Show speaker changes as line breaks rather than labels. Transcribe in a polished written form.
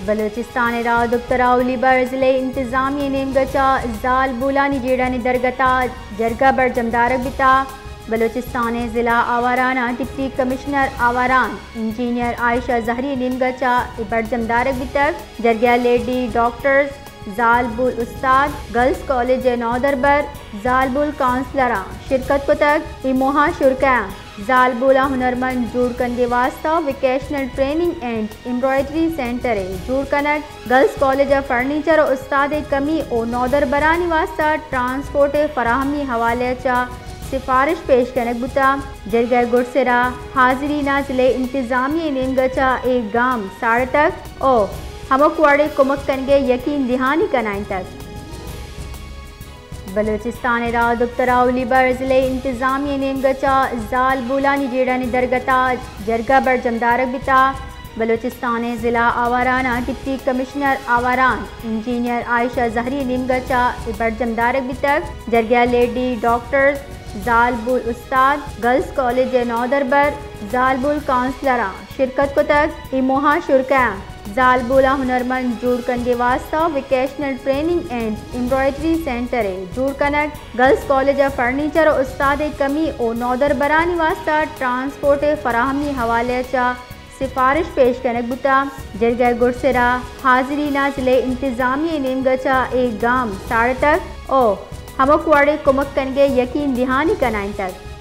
बलोचिस्तान रा दुक्तराउली बर जिले इंतजामिया नेमगचा जाल बुलानी जेड़ानी दरगता जरगा बर जमदारक बिता बलोचिस्तान जिला आवाराना deputy commissioner Awaran engineer Ayesha Zehri नेमगचा बर जमदारक बितक जरगा लेडी डॉक्टर्स जालबुल उस्ताद गर्ल्स कॉलेज नौदरबर जालबुल काउंसलरा शिरकत को तक इमोहा शुरका जालबुला हुनरमंद जूड़ कंदे वास्ता vocational training and embroidery centre जूड़ कनक गर्ल्स कॉलेज फर्नीचर और उस्ताद कमी और नौदर बरानी वास्ता ट्रांसपोर्ट फराहमी हवाले चा सिफारिश पेश कनक बुता जरगा गुरसरा हाजिरी ना जिले इंतजामिया नेमगचा एक गाम साढ़े तक और हमकवाड़े कुमक कनगे यकीन दहानी कनाइन तक बलोचिस्तान रा दुक्तराउली बर जिले इंतजामिया नेमगचा जाल बुलानी जेड़ानी दरगता जरगा बर जमदारक बिता बलोचिस्तान जिला आवाराना deputy commissioner Awaran engineer Ayesha Zehri नेमगचा बर जमदारक बितक जरगा लेडी डॉक्टर्स जालबुल उस्ताद गर्ल्स कॉलेज नौदरबर जालबुल काउंसलरा शिरकत को तक इमोहा शुरका जालबुला हुनरमंद जूड़ कंदे वास्ता vocational training and embroidery centre जूड़ कनक गर्ल्स कॉलेज फर्नीचर और उस्ताद कमी और नौदर बरानी वास्ता ट्रांसपोर्ट फराहमी हवाले चा सिफारिश पेश कनक बुता जरगा गुरसरा हाजिरी ना जिले इंतजामिया नेमगचा एक गाम साढ़े तक और हमकवाड़े कुमक कनगे यकीन दहानी कनाइन तक